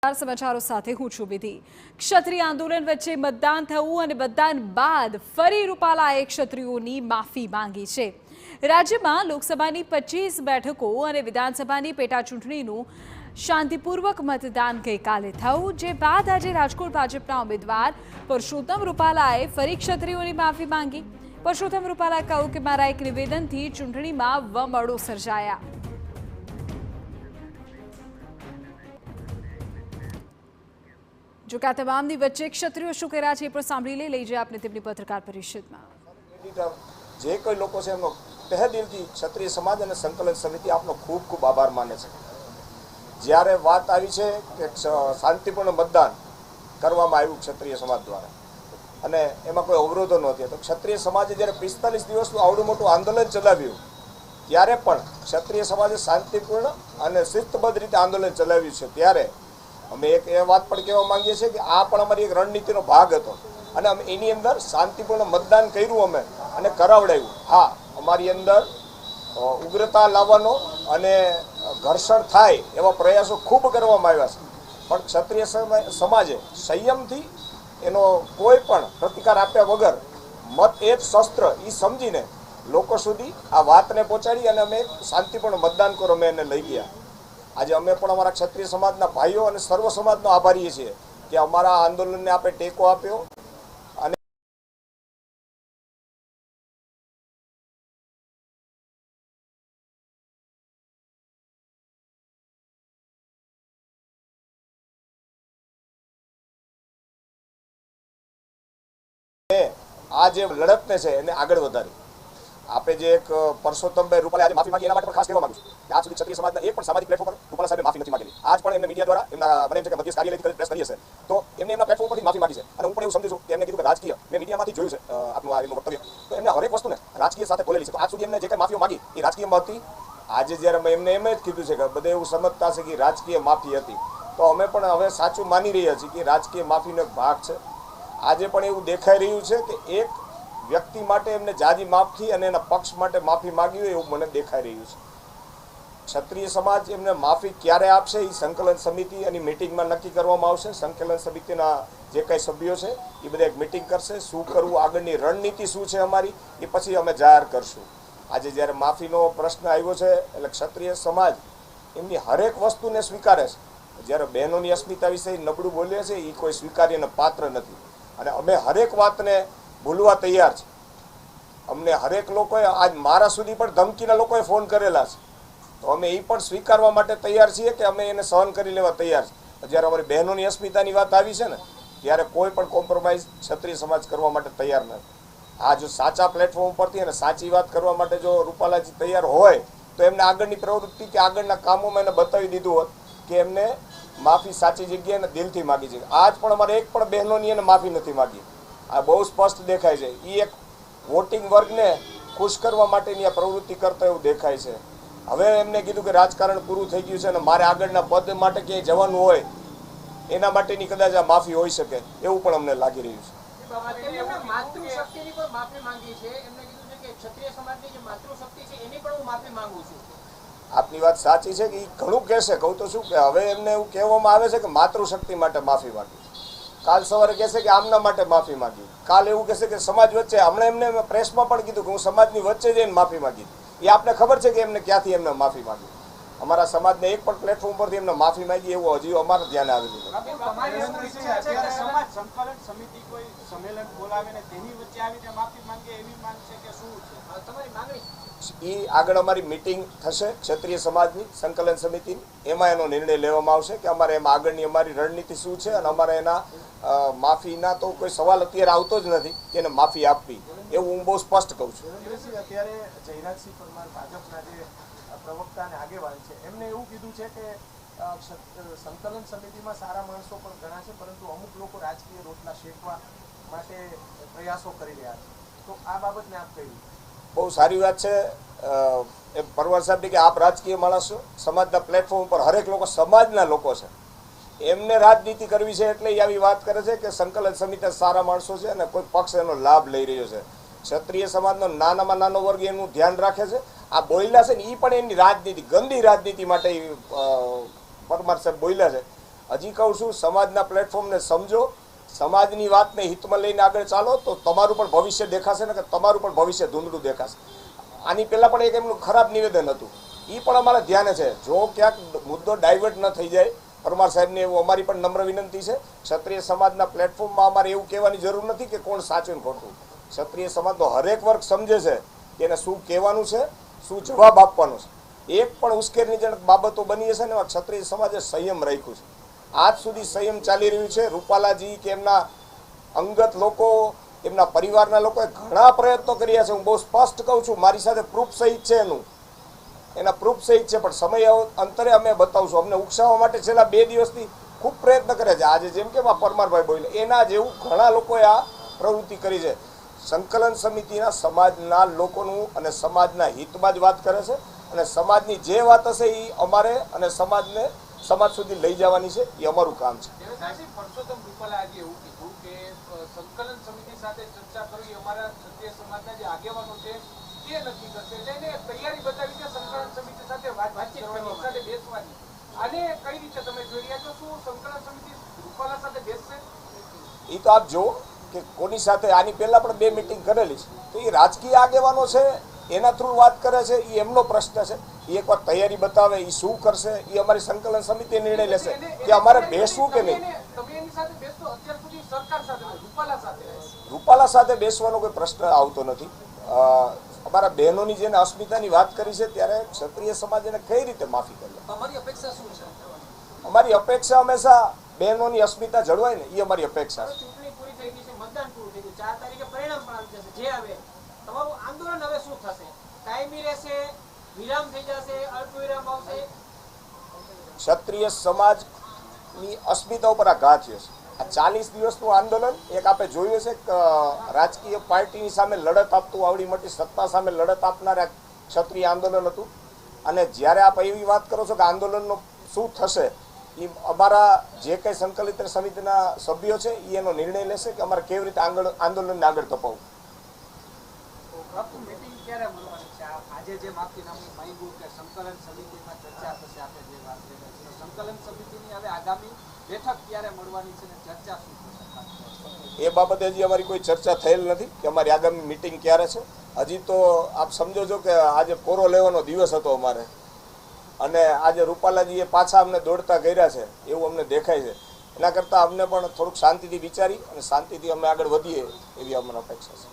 સમાચારો સાથે હું છું વિધિ। ક્ષત્રિય આંદોલન વચ્ચે મતદાન થયું અને મતદાન બાદ ફરી રૂપાલાએ ક્ષત્રિયોની માફી માંગી છે। રાજ્યમાં લોકસભાની 25 બેઠકો અને વિધાનસભાની પેટા ચૂંટણીનું શાંતિપૂર્વક મતદાન ગઈકાલે થયું, જે બાદ આજે રાજકોટ ભાજપના ઉમેદવાર પરસોત્તમ રૂપાલાએ ફરી ક્ષત્રિયોની માફી માંગી। પરસોત્તમ રૂપાલાએ કહ્યું કે મારા એક નિવેદનથી ચૂંટણીમાં વમળો સર્જાયા। जो कि तमामनी वच्चे क्षत्रियो शुं कह्या छे पण सांभळी लई जाए आपने तेमनी पत्रकार परिषदमां। जे कोई लोको छे एमनो तहे दिलथी क्षत्रिय समाज अने संकलन समिति आपनो खूब खूब आभार माने छे। ज्यारे वात आवी छे के शांतिपूर्ण मतदान करवामां आव्युं क्षत्रिय समाज द्वारा अने एमां कोई अवरोधो नहोतो, तो क्षत्रिय समाजे ज्यारे 45 दिवसनुं आवडुं मोटुं आंदोलन चलाव्युं त्यारे पण क्षत्रिय समाजे शांतिपूर्ण अने शिस्तबद्ध रीते आंदोलन चलाव्युं छे। त्यारे અમે એક એ વાત પણ કહેવા માંગીએ છીએ કે આ પણ અમારી એક રણનીતિનો ભાગ હતો અને અમે એની અંદર શાંતિપૂર્ણ મતદાન કર્યું અમે અને કરાવડાવ્યું। હા, અમારી અંદર ઉગ્રતા લાવવાનો અને ઘર્ષણ થાય એવા પ્રયાસો ખૂબ કરવામાં આવ્યા છે, પણ ક્ષત્રિય સમાજે સંયમથી એનો કોઈ પણ પ્રતિકાર આપ્યા વગર મત એ જ શસ્ત્ર એ સમજીને લોકો સુધી આ વાતને પહોંચાડી અને અમે શાંતિપૂર્ણ મતદાન કરો અમે એને લઈ ગયા। આજે અમે પણ અમારા ક્ષત્રિય સમાજના ભાઈઓ અને સર્વ સમાજનો આભારી છીએ કે અમારા આંદોલનને આપણે ટેકો આપ્યો અને આ જે લડતને છે એને આગળ વધારી। આપણે જે એક પરસોત્તમભાઈ રૂપાલા આજે માફી માંગી એના માટે પણ ખાસ કહેવા માંગુ છું કે આજ સુધી ક્ષત્રિય સમાજના એક પણ સામાજિક પ્લેટફોર્મ પર રૂપાલા સાહેબે માફી નથી માંગેલી। આજ પણ એમને મીડિયા દ્વારા એમના મને એમ છે કે મધ્યસ્થ કાર્યાલયથી પ્રેસ કરી હશે તો એમને એમના પ્લેટફોર્મ પરથી માફી માંગી છે અને હું પણ એવું સમજુ છું કે એમને કીધું કે રાજકીય મેં મીડિયામાંથી જોયું છે આપનું આ એમનું વક્તવ્ય, તો એમને હરેક વસ્તુને રાજકીય સાથે બોલેલી છે। તો આજ સુધી એમને જે કંઈ માફીઓ માંગી એ રાજકીયમાં હતી। આજે જ્યારે એમને એમ જ કીધું છે કે બધા એવું સમજતા છે કે રાજકીય માફી હતી, તો અમે પણ હવે સાચું માની રહ્યા છીએ કે રાજકીય માફીનો એક ભાગ છે। આજે પણ એવું દેખાઈ રહ્યું છે કે એક વ્યક્તિ માટે એમને જાજી માફી અને એના પક્ષ માટે માફી માંગી હોય એવું મને દેખાઈ રહ્યું છે। ક્ષત્રિય સમાજ એમને માફી ક્યારે આપશે એ સંકલન સમિતિ અને મિટિંગમાં નક્કી કરવામાં આવશે। સંકલન સમિતિના જે કંઈ સભ્યો છે એ બધા એક મિટિંગ કરશે, શું કરવું, આગળની રણનીતિ શું છે અમારી એ પછી અમે જાહેર કરશું। આજે જ્યારે માફીનો પ્રશ્ન આવ્યો છે એટલે ક્ષત્રિય સમાજ એમની હરેક વસ્તુને સ્વીકારે છે। જ્યારે બહેનોની અસ્મિતા વિશે નબળું બોલે છે એ કોઈ સ્વીકાર્યના પાત્ર નથી અને અમે હરેક વાતને ભૂલવા તૈયાર છે। અમને હરેક લોકોએ આજ મારા સુધી પણ ધમકીના લોકોએ ફોન કરેલા છે, તો અમે એ પણ સ્વીકારવા માટે તૈયાર છીએ કે અમે એને સહન કરી લેવા તૈયાર છે। જ્યારે અમારી બહેનોની અસ્મિતાની વાત આવી છે ને ત્યારે કોઈ પણ કોમ્પ્રોમાઇઝ ક્ષત્રિય સમાજ કરવા માટે તૈયાર નથી। આ જો સાચા પ્લેટફોર્મ પરથી અને સાચી વાત કરવા માટે જો રૂપાલાજી તૈયાર હોય તો એમને આગળની પ્રવૃત્તિ કે આગળના કામોમાં એને બતાવી દીધું હોત કે એમને માફી સાચી જગ્યાએ અને દિલથી માગી છે। આજ પણ અમારે એક પણ બહેનોની એને માફી નથી માગી। આ બહુ સ્પષ્ટ દેખાય છે, એ એક વોટિંગ વર્ગને ખુશ કરવા માટેની આ પ્રવૃત્તિ કરતા એવું દેખાય છે। હવે એમને કીધું કે રાજકારણ પૂરું થઈ ગયું છે અને મારે આગળના પદ માટે ક્યાંય જવાનું હોય એના માટેની કદાચ આ માફી હોઈ શકે એવું પણ અમને લાગી રહ્યું છે। આપની વાત સાચી છે કે એ ઘણું કહેશે, કહું તો શું કે હવે એમને એવું કહેવામાં આવે છે કે માતૃશક્તિ માટે માફી માંગી, કાલ સવારે કહેશે કે આમના માટે માફી માંગી, કાલ એવું કહેશે કે સમાજ વચ્ચે, હમણાં એમને પ્રેસમાં પણ કીધું કે હું સમાજની વચ્ચે જઈને માફી માંગી। એ આપને ખબર છે કે એમને ક્યાંથી એમને માફી માંગી? અમારા સમાજને એક પણ પ્લેટફોર્મ પરથી એમને માફી માંગી એવું હજી અમારા ધ્યાને આવેલું એ આગળ અમારી મિટિંગ થશે ક્ષત્રિય સમાજની સંકલન સમિતિની, એમાં એનો નિર્ણય લેવામાં આવશે કે અમારે એમાં આગળની અમારી રણનીતિ શું છે અને અમારે એના માફીના તો કોઈ સવાલ અત્યારે આવતો જ નથી કે એને માફી આપવી, એવું હું બહુ સ્પષ્ટ કહું છું। અત્યારે જયરાજસિંહ પરમાર ભાજપના જે પ્રવક્તા અને આગેવાન છે એમને એવું કીધું છે કે સંકલન સમિતિમાં સારા માણસો પણ ઘણા છે, પરંતુ અમુક લોકો રાજકીય રોટલા શેકવા માટે પ્રયાસો કરી રહ્યા છે, તો આ બાબતને આપ કહ્યું? બહુ સારી વાત છે એ પરમાર સાહેબની કે આપ રાજકીય માણસો સમાજના પ્લેટફોર્મ પર હરેક લોકો સમાજના લોકો છે, એમને રાજનીતિ કરવી છે એટલે એ આવી વાત કરે છે કે સંકલન સમિતિ સારા માણસો છે અને કોઈ પક્ષ એનો લાભ લઈ રહ્યો છે। ક્ષત્રિય સમાજનો નાનામાં નાનો વર્ગ એનું ધ્યાન રાખે છે। આ બોલ્યા છે ને એ પણ એની રાજનીતિ, ગંદી રાજનીતિ માટે પરમાર સાહેબ બોલ્યા છે હજી કહું છું, સમાજના પ્લેટફોર્મને સમજો, સમાજની વાતને હિતમાં લઈને આગળ ચાલો, તો તમારું પણ ભવિષ્ય દેખાશે ને કે તમારું પણ ભવિષ્ય ધૂંધળું દેખાશે. આની પહેલાં પણ એક એમનું ખરાબ નિવેદન હતું, એ પણ અમારા ધ્યાને છે. જો ક્યાંક મુદ્દો ડાયવર્ટ ન થઈ જાય, પરમાર સાહેબને એવું અમારી પણ નમ્ર વિનંતી છે. ક્ષત્રિય સમાજના પ્લેટફોર્મમાં અમારે એવું કહેવાની જરૂર નથી કે કોણ સાચું ને ખોટું. ક્ષત્રિય સમાજનો હરેક વર્ગ સમજે છે કે એને શું કહેવાનું છે, શું જવાબ આપવાનો છે. એક પણ ઉશ્કેરણીજનક બાબતો બની હશે ને એમાં ક્ષત્રિય સમાજે સંયમ રાખ્યું છે. આજ સુધી સંયમ ચાલી રહ્યું છે. રૂપાલાજી કે એમના અંગત લોકો, એમના પરિવારના લોકોએ ઘણા પ્રયત્નો કર્યા છે. હું બહુ સ્પષ્ટ કહું છું, મારી સાથે પ્રૂફ સહિત છે એના પ્રૂફ સહિત છે, પણ સમય અંતરે અમે બતાવશું. અમને ઉકસાવવા માટે છેલ્લા 2 દિવસથી ખૂબ પ્રયત્ન કરે છે. આજે જેમ કે પરમારભાઈ બોલે એના જેવું ઘણા લોકોએ આ પ્રવૃત્તિ કરી છે. સંકલન સમિતિના સમાજના લોકોનું અને સમાજના હિતમાં જ વાત કરે છે, અને સમાજની જે વાત હશે એ અમારે અને સમાજ સુધી લઈ જવાની છે. એ અમારું કામ છે. પરસોત્તમ રૂપાલા આજે એવું કીધું કે સંકલન સમિતિ સાથે ચર્ચા કરવી અમારા ક્ષત્રિય સમાજના જે આગેવાનો છે તે નક્કી કરશે. એટલે એને તૈયારી બતાવી છે સંકલન સમિતિ સાથે વાતચીત કરવાની, સાથે બેસવાની. આને કઈ રીતે તમે જોઈ રહ્યા છો? શું સંકલન સમિતિ રૂપાલા સાથે બેસશે? એ તો આપ જુઓ કે કોની સાથે આની પહેલા પણ 2 મિટિંગ કરેલી છે. તો એ રાજકીય આગેવાનો છે, એના થ્રુ વાત કરે છે, એ એમનો પ્રશ્ન છે. એ એકવાર તૈયારી બતાવે, એ શું કરશે એ અમારી સંકલન સમિતિ નિર્ણય લેશે કે અમારે બેસવું કે નહીં. તમે એની સાથે બેસતો અત્યાર સુધી સરકાર સાથે, રૂપાલા સાથે બેસવાનો કોઈ પ્રશ્ન આવતો નથી. અમારા બહેનોની જેને અસ્મિતાની વાત કરી છે, ત્યારે ક્ષત્રિય સમાજ એને કઈ રીતે માફી કરી? તમારી અપેક્ષા શું છે? અમારી અપેક્ષા હંમેશા બહેનોની અસ્મિતા જળવાય ને, એ અમારી અપેક્ષા છે. ચૂંટણી પૂરી થઈ ગઈ છે, મતદાન પૂરું થઈ ગયું, 4 તારીખે પરિણામ પણ આવી જશે. જે આવે તમારું આંદોલન હવે શું થશે? કાયમી રહેશે, વિરામ થઈ જશે, અલ્પવિરામ આવશે? ક્ષત્રિય સમાજની અસ્મિતા ઉપર આ ઘા થયો છે. આ 40 દિવસનું આંદોલન એક આપણે જોયું છે કે રાજકીય પાર્ટીની સામે લડત આપતું, આવડી મોટી સત્તા સામે લડત આપનાર ક્ષત્રિય આંદોલન હતું. અને જ્યારે આપ એવી વાત કરો છો કે આંદોલનનો શું થશે, એ અમારા જે કંઈ સંકલિત સમિતિના સભ્યો છે એ એનો નિર્ણય લેશે કે અમારે કેવી રીતે આંદોલનને આગળ ધપાવવું. મીટિંગ ક્યારે મળવાની છે? આજે જે માફીનામું માંગ્યું કે સંકલન સમિતિમાં ચર્ચા થશે, આપણે જે વાત કરી રહ્યા છીએ, સંકલન સમિતિની હવે આગામી બેઠક ક્યારે મળવાની છે ને ચર્ચા શું થશે? એ બાબતે હજી અમારી કોઈ ચર્ચા થયેલ નથી કે અમારી આગામી મિટિંગ ક્યારે છે. હજી તો આપ સમજો છો કે આજે કોરો લેવાનો દિવસ હતો અમારે, અને આજે રૂપાલાજીએ પાછા અમને દોડતા કર્યા છે એવું અમને દેખાય છે. એના કરતાં અમને પણ થોડુંક શાંતિથી વિચારી અને શાંતિથી અમે આગળ વધીએ એવી અમને અપેક્ષા છે.